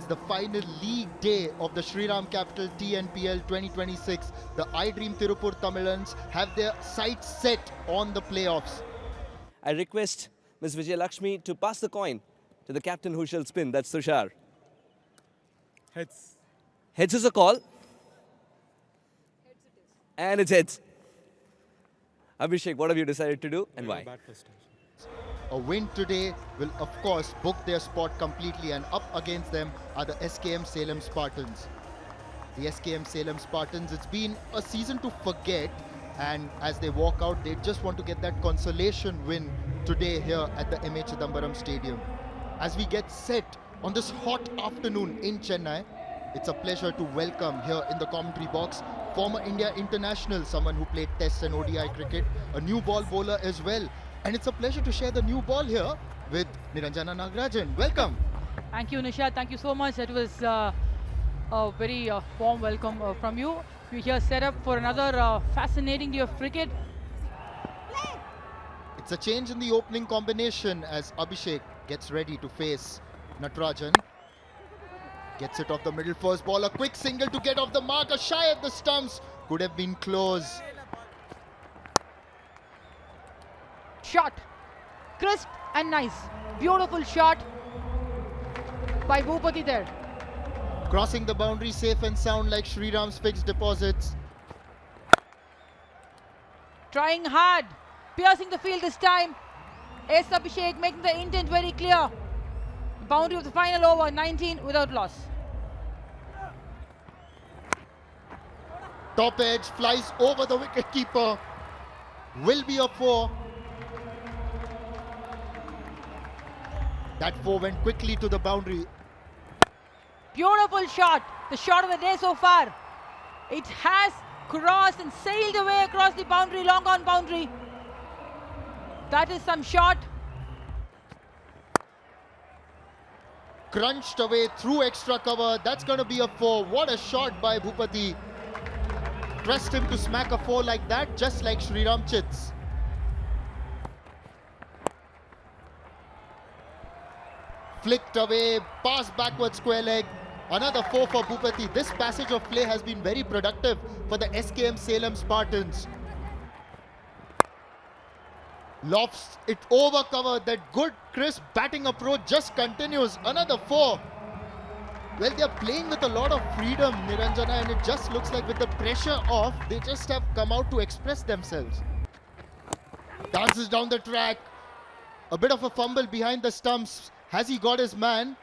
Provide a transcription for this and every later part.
It's the final league day of the Shriram Capital TNPL 2026. The iDream Tiruppur Tamizhans have their sights set on the playoffs. I request Ms. Vijay Lakshmi to pass the coin to the captain who shall spin. That's Tushar. Heads. Heads is a call. And it's heads. Abhishek, what have you decided to do and why? Bat first. A win today will of course book their spot completely, and up against them are the SKM Salem Spartans. The SKM Salem Spartans, it's been a season to forget, and as they walk out, they just want to get that consolation win today here at the MH Chidambaram Stadium. As we get set on this hot afternoon in Chennai, it's a pleasure to welcome here in the commentary box former India international, someone who played Test and ODI cricket, a new ball bowler as well. And it's a pleasure to share the new ball here with Niranjana Nagarajan. Welcome. Thank you, Nisha. Thank you so much. That was a very warm welcome from you. We're here set up for another fascinating day of cricket. It's a change in the opening combination as Abhishek gets ready to face Natarajan. Gets it off the middle first ball. A quick single to get off the mark. A shy at the stumps. Could have been close. Shot. Crisp and nice. Beautiful shot by Bhupati there. Crossing the boundary safe and sound like Shriram's fixed deposits. Trying hard. Piercing the field this time. S. Abhishek making the intent very clear. Boundary of the final over, 19 without loss. Top edge flies over the wicketkeeper. Will be a 4. That 4 went quickly to the boundary. Beautiful shot. The shot of the day so far. It has crossed and sailed away across the boundary, long on boundary. That is some shot. Crunched away through extra cover. That's going to be a 4. What a shot by Bhupati. Trust him to smack a 4 like that, just like Shriram Chits. Flicked away, pass backward square leg. Another 4 for Bhupati. This passage of play has been very productive for the SKM Salem Spartans. Lofts it over cover. That good crisp batting approach just continues. Another 4. Well, they're playing with a lot of freedom, Niranjana, and it just looks like with the pressure off, they just have come out to express themselves. Dances down the track. A bit of a fumble behind the stumps. Has he got his man?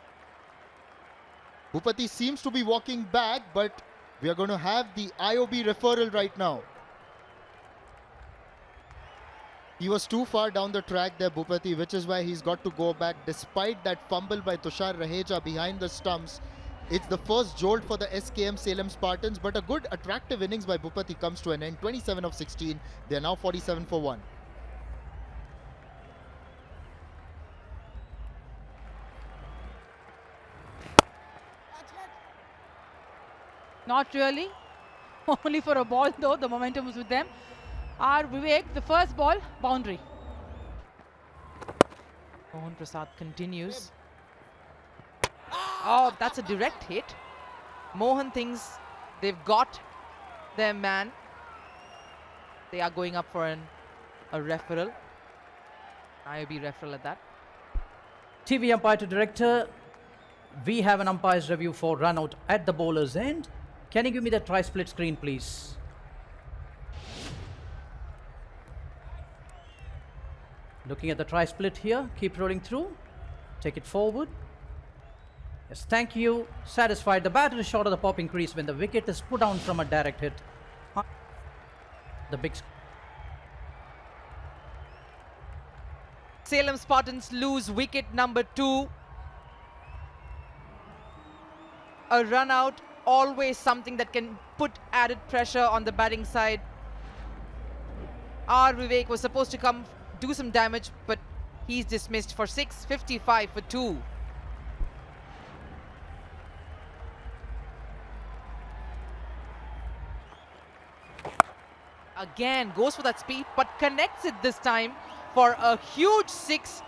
Bhupati seems to be walking back, but we are going to have the IOB referral right now. He was too far down the track there, Bhupati, which is why he's got to go back despite that fumble by Tushar Raheja behind the stumps. It's the first jolt for the SKM Salem Spartans, but a good attractive innings by Bhupati comes to an end. 27 of 16. They are now 47 for 1. Not really. Only for a ball though. The momentum was with them. R. Vivek, the first ball, boundary. Mohan Prasad continues. Oh, that's a direct hit. Mohan thinks they've got their man. They are going up for a referral. IOB referral at that. TV umpire to director. We have an umpire's review for run out at the bowler's end. Can you give me the tri-split screen, please? Looking at the tri-split here. Keep rolling through. Take it forward. Yes, thank you. Satisfied. The batter is short of the popping crease when the wicket is put down from a direct hit. The big... Salem Spartans lose wicket number 2. A run out, always something that can put added pressure on the batting side. R. Vivek was supposed to come do some damage, but he's dismissed for 6, 55 for 2. Again, goes for that speed, but connects it this time for a huge 6.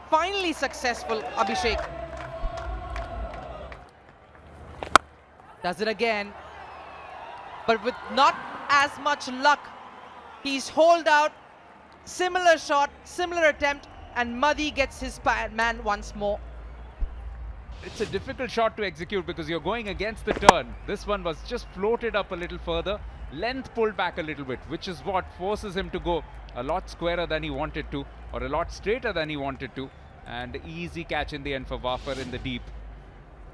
Finally successful, Abhishek. Does it again. But with not as much luck. He's holed out. Similar shot, similar attempt, and Madhi gets his man once more. It's a difficult shot to execute because you're going against the turn. This one was just floated up a little further. Length pulled back a little bit, which is what forces him to go a lot squarer than he wanted to, or a lot straighter than he wanted to. And easy catch in the end for Wafar in the deep.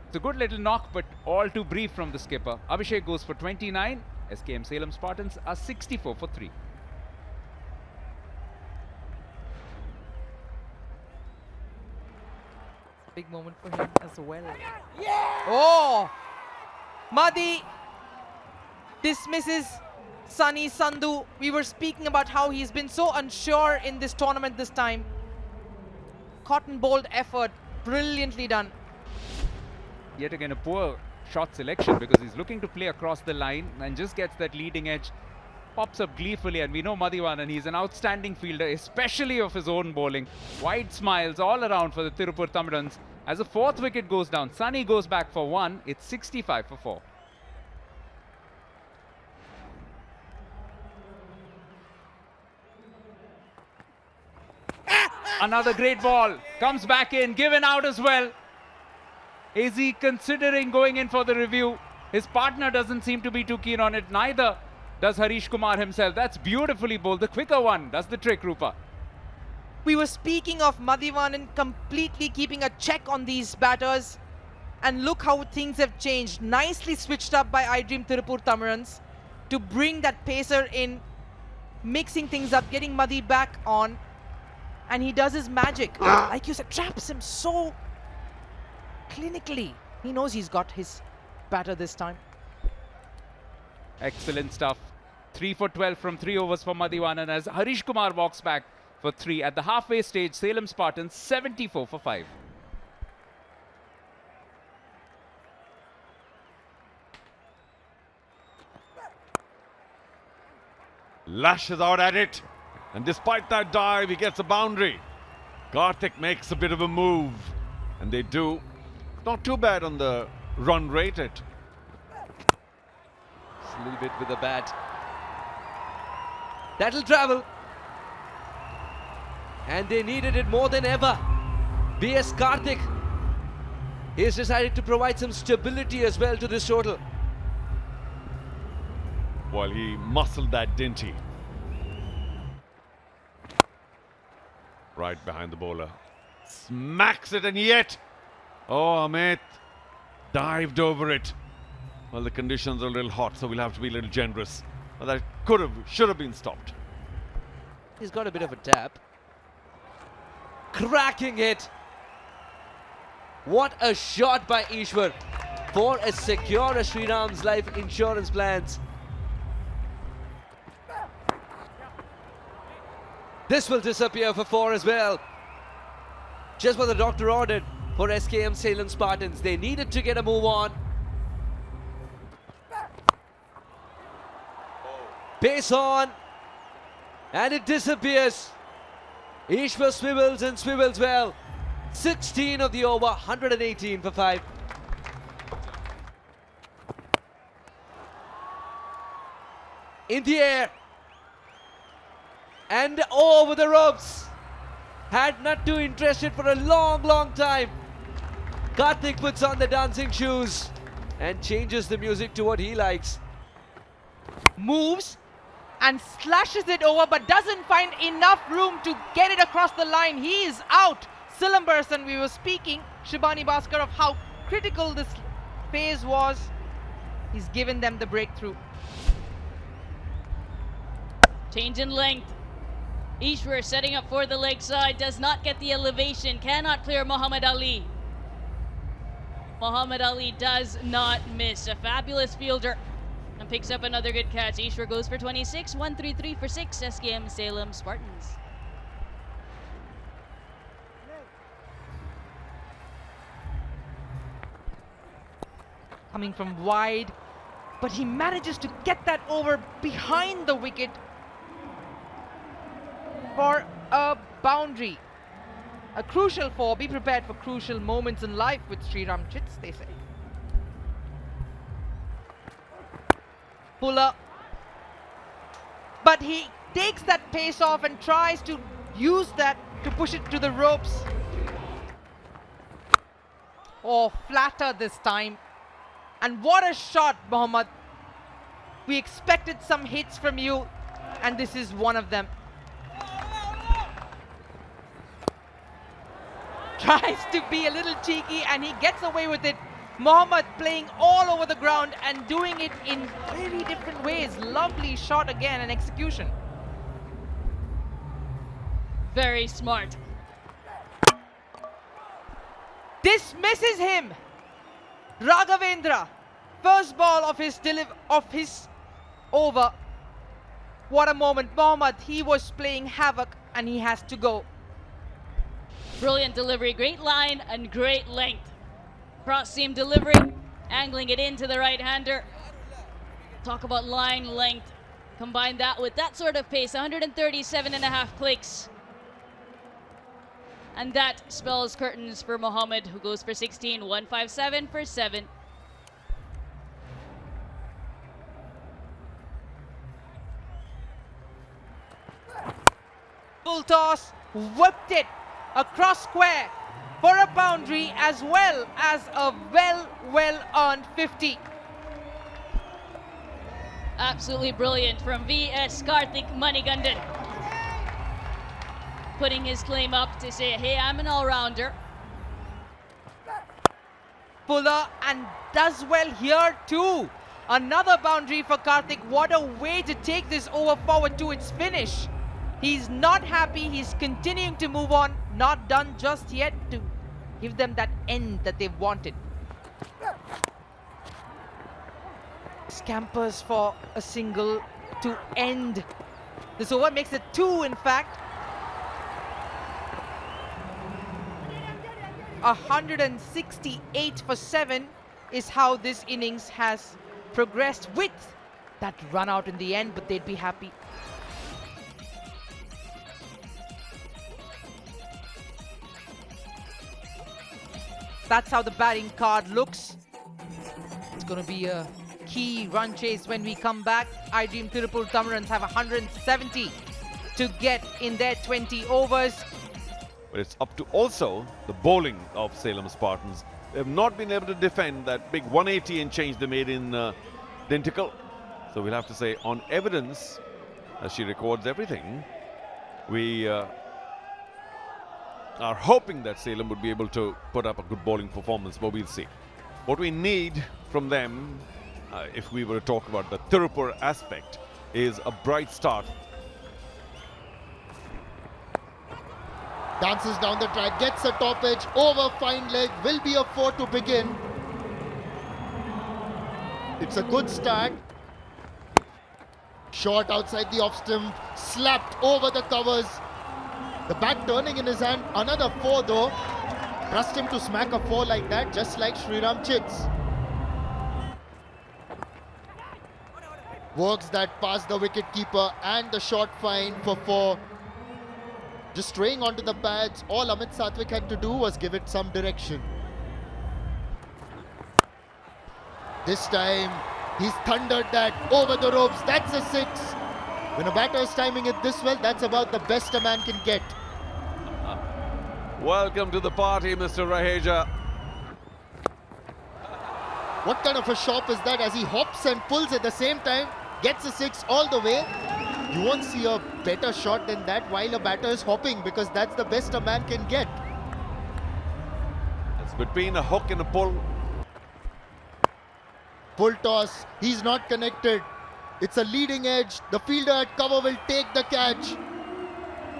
It's a good little knock, but all too brief from the skipper. Abhishek goes for 29. SKM Salem Spartans are 64 for 3. Big moment for him as well. Oh! Madhi dismisses Sunny Sandhu. We were speaking about how he's been so unsure in this tournament this time. Cotton bowled effort, brilliantly done. Yet again a poor shot selection because he's looking to play across the line and just gets that leading edge, pops up gleefully, and we know Madhivanan, he's an outstanding fielder, especially of his own bowling. Wide smiles all around for the Tiruppur Tamizhans. As a 4th wicket goes down, Sunny goes back for 1, it's 65 for 4. Another great ball, comes back in, given out as well. Is he considering going in for the review? His partner doesn't seem to be too keen on it, neither does Harish Kumar himself. That's beautifully bowled. The quicker one does the trick, Rupa. We were speaking of Madhivanan completely keeping a check on these batters. And look how things have changed. Nicely switched up by iDream Tiruppur Tamizhans to bring that pacer in, mixing things up, getting Madhi back on. And he does his magic. Like you said, traps him so clinically. He knows he's got his batter this time. Excellent stuff. 3 for 12 from 3 overs for Madhivanan as Harish Kumar walks back for 3. At the halfway stage, Salem Spartans 74 for 5. Lashes out at it, and despite that dive, he gets a boundary. Karthik makes a bit of a move, and they do. Not too bad on the run rate. A little bit with the bat. That'll travel. And they needed it more than ever. BS Karthik. He's decided to provide some stability as well to this total. Well, he muscled that, didn't he? Right behind the bowler. Smacks it, and yet, oh, Amit dived over it. Well, the conditions are a little hot, so we'll have to be a little generous. But that should have been stopped. He's got a bit of a tap. Cracking it. What a shot by Ishwar for as secure as Shriram's life insurance plans. This will disappear for 4 as well. Just what the doctor ordered for SKM Salem Spartans. They needed to get a move on. Pace on. And it disappears. Ishwar swivels and swivels well. 16 of the over, 118 for 5. In the air. And over the ropes. Had Nadu interested for a long, long time. Karthik puts on the dancing shoes and changes the music to what he likes. Moves and slashes it over, but doesn't find enough room to get it across the line. He is out. Salem Spartans, we were speaking, Shibani Bhaskar, of how critical this phase was. He's given them the breakthrough. Change in length. Ishwar setting up for the leg side, does not get the elevation, cannot clear Muhammad Ali. Muhammad Ali does not miss. A fabulous fielder and picks up another good catch. Ishwar goes for 26, 133 for 6, SKM Salem Spartans. Coming from wide, but he manages to get that over behind the wicket for a boundary. A crucial 4. Be prepared for crucial moments in life with Shriram Chits, they say. Puller. But he takes that pace off and tries to use that to push it to the ropes. Oh, flatter this time. And what a shot, Mohammad. We expected some hits from you, and this is one of them. Tries to be a little cheeky, and he gets away with it. Mohammad playing all over the ground and doing it in very different ways. Lovely shot again and execution. Very smart. This misses him. Raghavendra, first ball of his over. What a moment. Mohammad, he was playing havoc and he has to go. Brilliant delivery, great line and great length. Cross seam delivery, angling it into the right-hander. Talk about line length. Combine that with that sort of pace, 137.5 clicks. And that spells curtains for Mohammad, who goes for 16, 157 for 7. Full toss, whipped it across square for a boundary as well as a well-earned 50. Absolutely brilliant from VS Karthik Manigandan. Putting his claim up to say, hey, I'm an all-rounder. Puller and does well here too. Another boundary for Karthik. What a way to take this over forward to its finish. He's not happy. He's continuing to move on. Not done just yet to give them that end that they wanted. Scampers for a single to end this over. Makes it 2 in fact. 168 for 7 is how this innings has progressed with that run out in the end, but they'd be happy. That's how the batting card looks. It's going to be a key run chase when we come back. iDream Tiruppur Tamizhans have 170 to get in their 20 overs. But it's up to also the bowling of Salem Spartans. They have not been able to defend that big 180 and change they made in Dintikal. So we'll have to say, on evidence, as she records everything, we are hoping that Salem would be able to put up a good bowling performance, but we'll see. What we need from them, if we were to talk about the Tiruppur aspect, is a bright start. Dances down the track, gets a top edge, over fine leg, will be a 4 to begin. It's a good start. Short outside the off stump, slapped over the covers. The bat turning in his hand, another 4 though. Trust him to smack a 4 like that, just like Shriram Chits. Works that past the wicketkeeper and the short fine for 4. Just straying onto the pads, all Amit Satvik had to do was give it some direction. This time, he's thundered that over the ropes. That's a 6. When a batter is timing it this well, that's about the best a man can get. Welcome to the party, Mr. Raheja. What kind of a shot is that as he hops and pulls at the same time, gets a 6 all the way. You won't see a better shot than that while a batter is hopping, because that's the best a man can get. It's between a hook and a pull. Full toss, he's not connected. It's a leading edge. The fielder at cover will take the catch.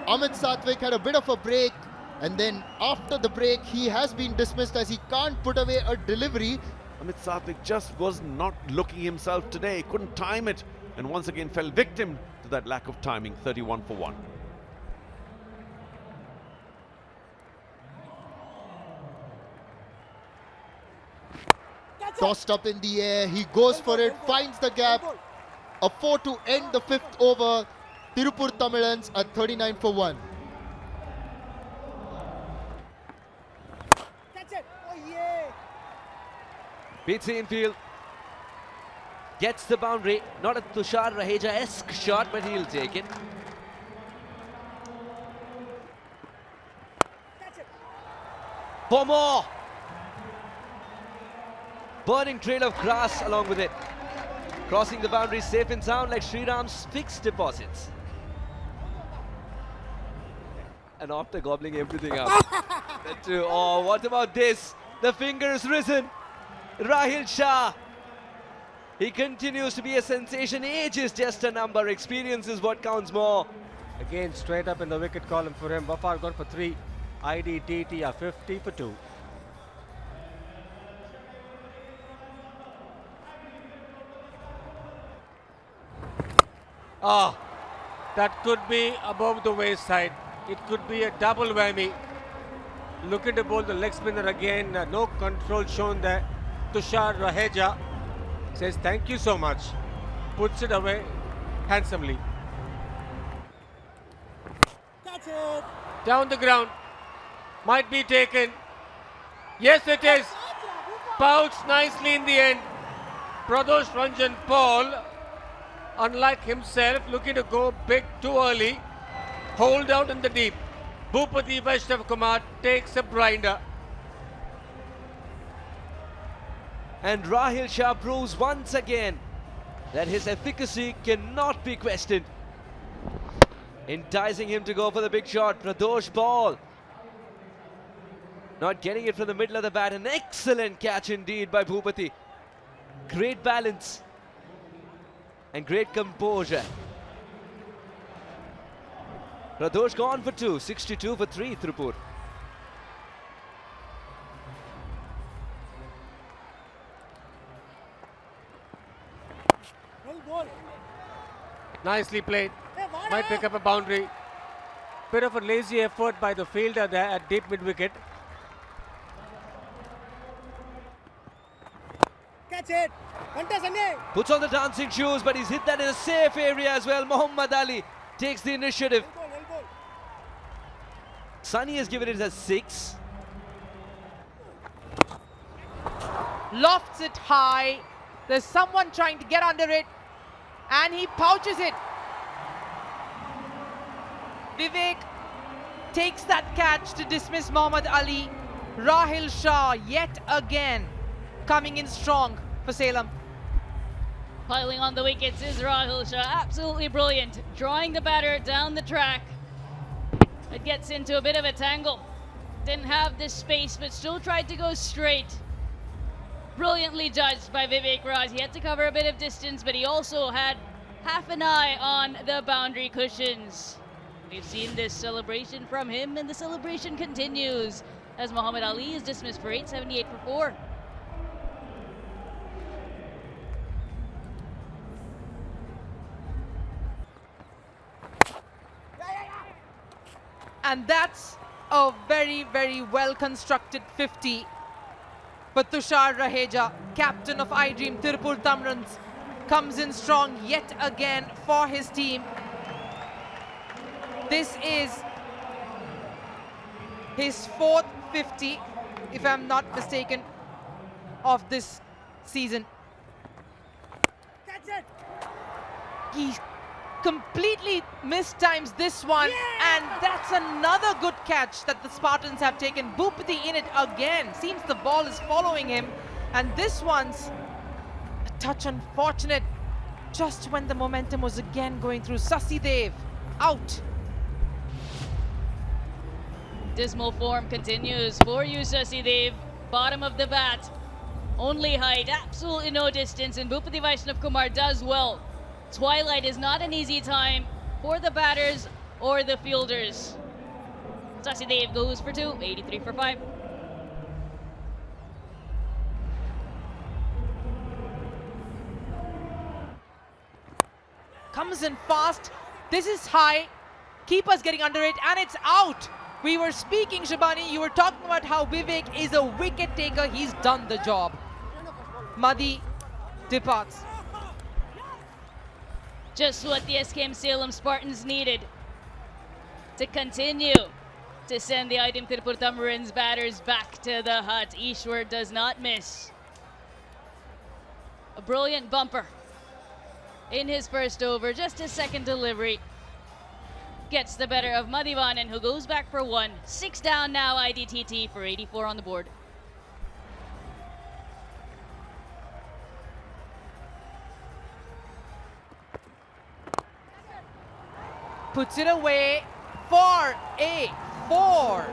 Amit Satvik had a bit of a break, and then after the break, he has been dismissed as he can't put away a delivery. Amit Satvik just was not looking himself today. Couldn't time it, and once again fell victim to that lack of timing. 31 for 1. Tossed up in the air, he goes for it, finds the gap. A 4 to end the 5th over. Tiruppur Tamizhans at 39 for 1. Beats the infield. Gets the boundary. Not a Tushar Raheja-esque shot, but he'll take it. For more. Burning trail of grass along with it. Crossing the boundary safe and sound like Shriram's fixed deposits. And after gobbling everything up. That too. Oh, what about this? The finger is risen. Rahil Shah. He continues to be a sensation. Age is just a number. Experience is what counts more. Again, straight up in the wicket column for him. Wafar gone for 3. iDTT are 50 for 2. Ah, that could be above the waist-side. It could be a double whammy. Looking to bowl the leg spinner again. No control shown there. Tushar Raheja says thank you so much. Puts it away handsomely. That's it. Down the ground. Might be taken. Yes, it is. Pouched nicely in the end. Pradosh Ranjan Paul, unlike himself, looking to go big too early. Hold out in the deep. Bhupati Vaishnav Kumar takes a blinder. And Rahil Shah proves once again that his efficacy cannot be questioned. Enticing him to go for the big shot. Pradosh ball. Not getting it from the middle of the bat. An excellent catch indeed by Bhupati. Great balance. And great composure. Pradosh gone for 2. 62 for 3, Tiruppur. Nicely played. Might pick up a boundary. Bit of a lazy effort by the fielder there at deep mid-wicket. Catch it. Puts on the dancing shoes, but he's hit that in a safe area as well. Muhammad Ali takes the initiative. Sunny has given it a 6. Lofts it high. There's someone trying to get under it. And he pouches it. Vivek takes that catch to dismiss Muhammad Ali. Rahil Shah yet again coming in strong for Salem. Piling on the wickets is Rahil Shah. Absolutely brilliant. Drawing the batter down the track. It gets into a bit of a tangle. Didn't have this space, but still tried to go straight. Brilliantly judged by Vivek Raj. He had to cover a bit of distance, but he also had half an eye on the boundary cushions. We've seen this celebration from him, and the celebration continues as Muhammad Ali is dismissed for 8, 78 for 4. And that's a very, very well constructed 50. But Tushar Raheja, captain of iDream Tiruppur Tamizhans, comes in strong yet again for his team. This is his 4th 50, if I'm not mistaken, of this season. He completely mistimes this one, and that's another good catch that the Spartans have taken. Bhupati in it again. Seems the ball is following him, and this one's a touch unfortunate just when the momentum was again going through. Sasidev out. Dismal form continues for you, Sasidev. Bottom of the bat. Only height, absolutely no distance, and Bhupati Vaishnav Kumar does well. Twilight is not an easy time for the batters or the fielders. Sasidev goes for 2, 83 for 5. Comes in fast. This is high. Keeper's getting under it, and it's out. We were speaking, Shabani, you were talking about how Vivek is a wicket taker. He's done the job. Madi departs. Just what the SKM Salem Spartans needed to continue to send the iDream Tiruppur Tamizhans batters back to the hut. Ishwar does not miss. A brilliant bumper in his first over. Just his second delivery gets the better of Madhivanan, who goes back for 1. 6 down now, iDTT for 84 on the board. Puts it away for a 4.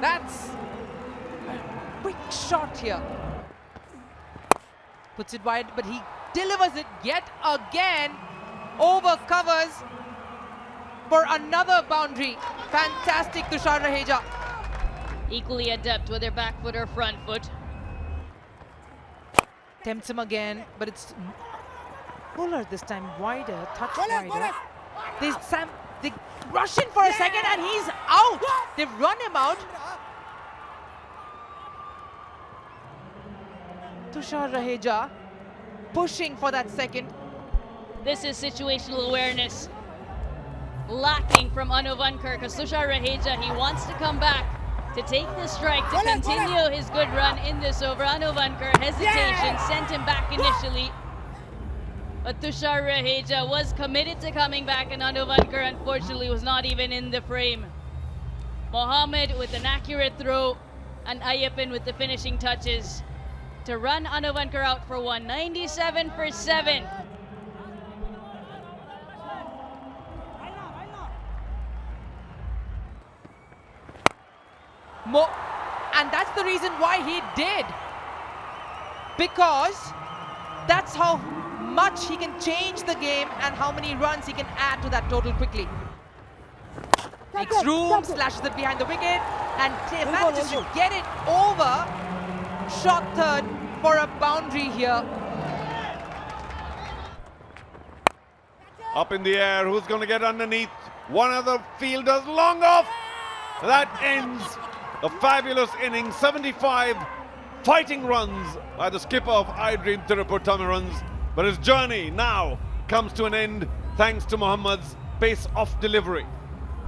That's a quick shot here. Puts it wide, but he delivers it yet again. Over covers for another boundary. Fantastic, Tushar Raheja. Equally adept with their back foot or front foot. Tempts him again, but it's fuller this time, wider, touch wider. They rush in for a second and he's out. They've run him out. Tushar Raheja pushing for that second. This is situational awareness lacking from Anuvankar, because Tushar Raheja, he wants to come back to take the strike to continue his good run in this over. Anuvankar, hesitation, sent him back initially. But Tushar Raheja was committed to coming back, and Anuvankar unfortunately was not even in the frame. Mohammed with an accurate throw, and Ayyappan with the finishing touches to run Anuvankar out for 1. 97 for 7. And that's the reason why he did. Because that's how much he can change the game and how many runs he can add to that total quickly. Makes room, slashes it behind the wicket, and manages to get it over. Shot third for a boundary here. Up in the air, who's going to get underneath? One of the fielders long off. That ends a fabulous innings, 75 fighting runs by the skipper of iDream, Tiruppur Tamizhans. But his journey now comes to an end thanks to Mohammad's pace-off delivery.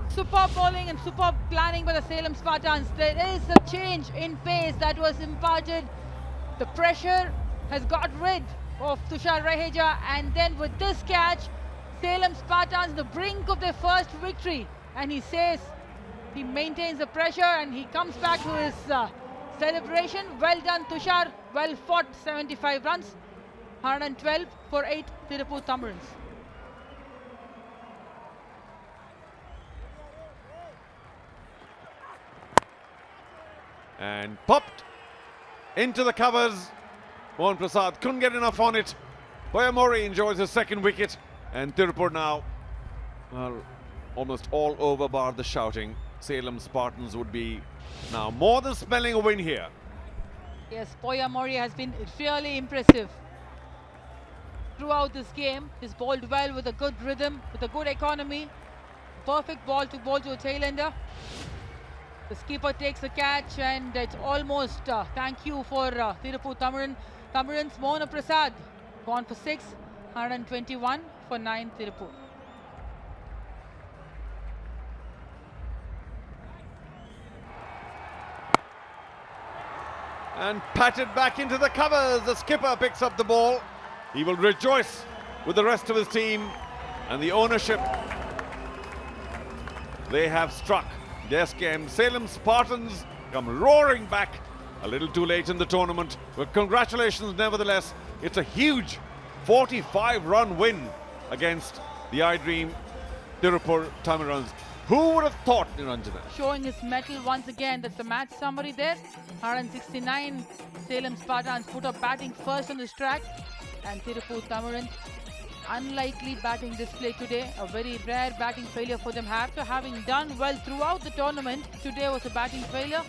Superb bowling and superb planning by the Salem Spartans. There is a change in pace that was imparted. The pressure has got rid of Tushar Raheja, and then with this catch, Salem Spartans the brink of their first victory. And he says he maintains the pressure and he comes back to his celebration. Well done, Tushar. Well fought, 75 runs. 112 for 8 Tiruppur Tamizhans. And popped into the covers. Mohan Prasad couldn't get enough on it. Poyamori enjoys his second wicket, and Tiruppur now, well, almost all over bar the shouting. Salem Spartans would be now more than smelling a win here. Yes, Poyamori has been really impressive throughout this game. He's bowled well with a good rhythm, with a good economy. Perfect ball to bowl to a tailender. The skipper takes a catch, and it's almost thank you for Tiruppur Tamizhans. Mohan Prasad gone for 6, 121 for 9 Tiruppur. And patted back into the covers. The skipper picks up the ball. He will rejoice with the rest of his team, and the ownership they have struck. The SKM Salem Spartans come roaring back a little too late in the tournament, but congratulations nevertheless. It's a huge 45-run win against the iDream Tiruppur Tamizhans. Who would have thought, Niranjana? Showing his mettle once again. That's the match summary there. 169 Salem Spartans put up batting first on this track, and Tiruppur Tamizhans unlikely batting display today. A very rare batting failure for them. After having done well throughout the tournament, today was a batting failure.